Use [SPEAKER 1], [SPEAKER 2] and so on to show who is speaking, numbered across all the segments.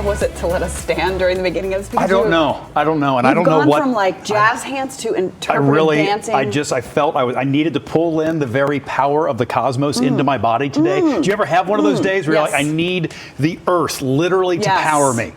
[SPEAKER 1] was it to let us stand during the beginning of this?
[SPEAKER 2] I don't know. And I don't know what.
[SPEAKER 1] Gone from like jazz hands to interpretive dancing.
[SPEAKER 2] I felt I needed to pull in the very power of the cosmos into my body today. Do you ever have one of those days where you're like, I need the earth literally to power me?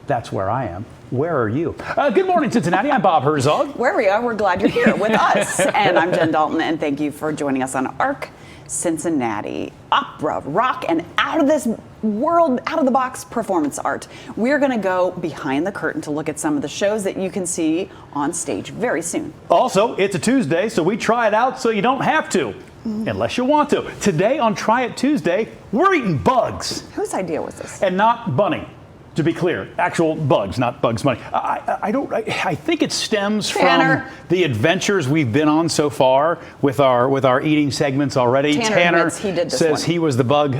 [SPEAKER 2] That's where I am. Where are you? Good morning, Cincinnati. I'm Bob Herzog.
[SPEAKER 1] Where we are, we're glad you're here with us. And I'm Jen Dalton, and thank you for joining us on ARC Cincinnati. Opera, rock, and out of this world, out of the box performance art. We're going to go behind the curtain to look at some of the shows that you can see on stage very soon.
[SPEAKER 2] Also, it's a Tuesday, so we try it out so you don't have to. Unless you want to. Today on Try It Tuesday, we're eating bugs.
[SPEAKER 1] Whose idea was this?
[SPEAKER 2] And not bunny. To be clear, actual bugs, not Bugs Bunny. I think it stems from the adventures we've been on so far with our eating segments already.
[SPEAKER 1] Tanner he did this
[SPEAKER 2] says
[SPEAKER 1] one.
[SPEAKER 2] He was the bug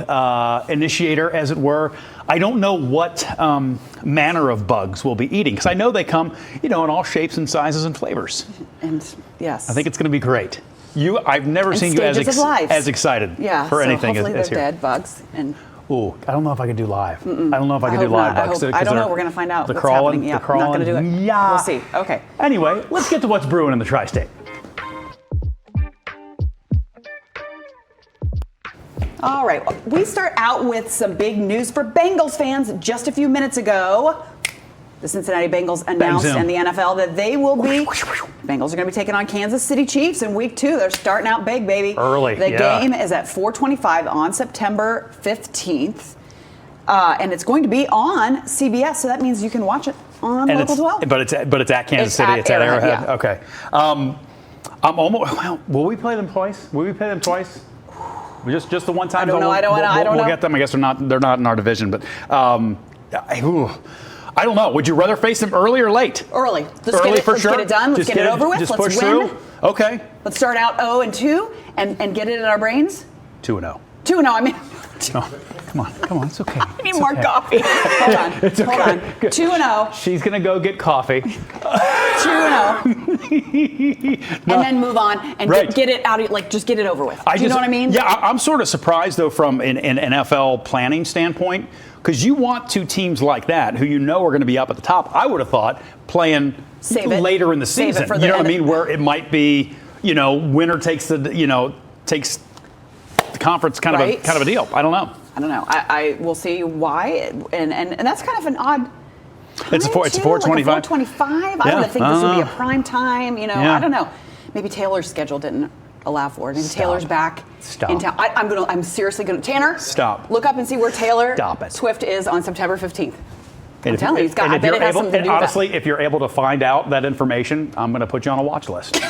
[SPEAKER 2] initiator, as it were. I don't know what manner of bugs we'll be eating, because I know they come, in all shapes and sizes and flavors.
[SPEAKER 1] And yes,
[SPEAKER 2] I think it's going to be great. I've never seen you as excited for anything
[SPEAKER 1] hopefully
[SPEAKER 2] as
[SPEAKER 1] they're
[SPEAKER 2] here.
[SPEAKER 1] Dead bugs and.
[SPEAKER 2] Ooh, I don't know if I could do live. I don't know if I could do live.
[SPEAKER 1] I don't know. We're going to find out what's
[SPEAKER 2] crawling,
[SPEAKER 1] happening. Yeah,
[SPEAKER 2] the crawling.
[SPEAKER 1] Not going to do it.
[SPEAKER 2] Yeah.
[SPEAKER 1] We'll see. Okay.
[SPEAKER 2] Anyway, let's get to what's brewing in the tri-state.
[SPEAKER 1] All right. We start out with some big news for Bengals fans. Just a few minutes ago, the Cincinnati Bengals announced in the NFL that they will be. Bengals are going to be taking on Kansas City Chiefs in week 2. They're starting out big, baby.
[SPEAKER 2] Early.
[SPEAKER 1] The game is at 4:25 on September 15th. And it's going to be on CBS, so that means you can watch it on Local 12.
[SPEAKER 2] But it's at Kansas City. It's at Arrowhead.
[SPEAKER 1] Yeah.
[SPEAKER 2] Okay. I'm almost. Well, will we play them twice? Just the one time?
[SPEAKER 1] I don't know. I don't know.
[SPEAKER 2] We'll get them. I guess they're not in our division, but. I don't know. Would you rather face them early or late?
[SPEAKER 1] Early.
[SPEAKER 2] Let's
[SPEAKER 1] get it done. Let's get it over with.
[SPEAKER 2] Just
[SPEAKER 1] Let's
[SPEAKER 2] push
[SPEAKER 1] win.
[SPEAKER 2] through. Okay.
[SPEAKER 1] Let's start out 0-2 and get it in our brains.
[SPEAKER 2] 2-0.
[SPEAKER 1] 2-0. I mean.
[SPEAKER 2] No, come on. It's okay.
[SPEAKER 1] I need more coffee. Hold on.
[SPEAKER 2] It's okay.
[SPEAKER 1] Hold on. 2-0.
[SPEAKER 2] She's gonna go get coffee.
[SPEAKER 1] 2-0. And then move on and get it out. Just get it over with. Do you know what I mean?
[SPEAKER 2] Yeah, I'm sort of surprised though from an NFL planning standpoint, because you want two teams like that who are going to be up at the top. I would have thought playing later in the season. You know what I mean? Where it might be, winner takes the conference kind of a deal. I don't know.
[SPEAKER 1] I will see why, and that's kind of an odd.
[SPEAKER 2] It's 4:25.
[SPEAKER 1] Like 4:25. I would think this would be a prime time. I don't know. Maybe Taylor's schedule didn't allow for it. Maybe Taylor's back in town. I'm seriously gonna. Tanner,
[SPEAKER 2] stop.
[SPEAKER 1] Look up and see where Taylor
[SPEAKER 2] Swift
[SPEAKER 1] is on September 15th. I'm telling you, I bet it has something to do with
[SPEAKER 2] honestly, if you're able to find out that information, I'm going to put you on a watch list.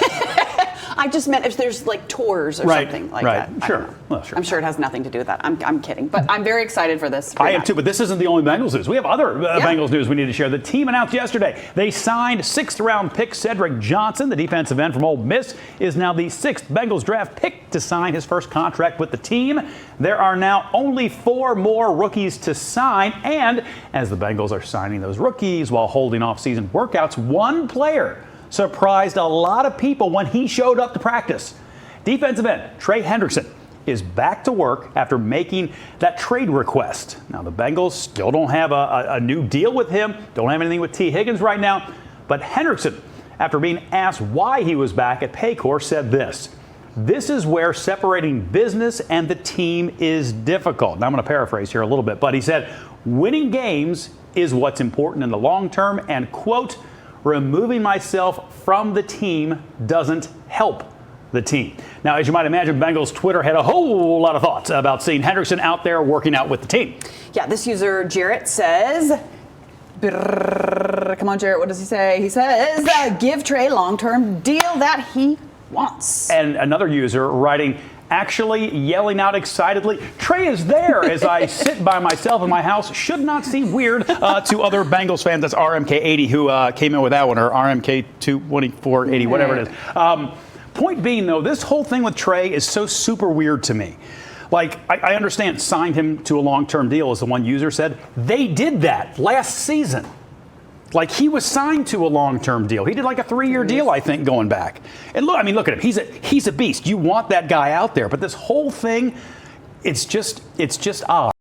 [SPEAKER 1] I just meant if there's like tours or something like that.
[SPEAKER 2] Sure. Well, sure.
[SPEAKER 1] I'm sure it has nothing to do with that. I'm kidding. But I'm very excited for this.
[SPEAKER 2] I am too, but this isn't the only Bengals news. We have other Bengals news we need to share. The team announced yesterday they signed 6th-round pick Cedric Johnson. The defensive end from Ole Miss is now the 6th Bengals draft pick to sign his first contract with the team. There are now only 4 more rookies to sign. And as the Bengals are signing those rookies while holding off-season workouts, one player surprised a lot of people when he showed up to practice. Defensive end Trey Hendrickson is back to work after making that trade request. Now, the Bengals still don't have a new deal with him, don't have anything with T. Higgins right now, but Hendrickson, after being asked why he was back at Paycor, said this: "This is where separating business and the team is difficult." Now, I'm going to paraphrase here a little bit, but he said, "Winning games is what's important in the long term," and, quote, "Removing myself from the team doesn't help the team." Now, as you might imagine, Bengals Twitter had a whole lot of thoughts about seeing Hendrickson out there working out with the team.
[SPEAKER 1] Yeah, this user, Jarrett, says, come on, Jarrett, what does he say? He says, give Trey long-term deal that he wants.
[SPEAKER 2] And another user writing, actually yelling out excitedly, "Trey is there as I sit by myself in my house. Should not seem weird to other Bengals fans." That's RMK80 who came in with that one, or RMK22480, whatever it is. Point being, though, this whole thing with Trey is so super weird to me. Like, I understand signed him to a long-term deal, as the one user said. They did that last season. Like, he was signed to a long-term deal. He did like a 3-year deal, I think, going back. And look, look at him. He's a beast. You want that guy out there. But this whole thing, it's just odd.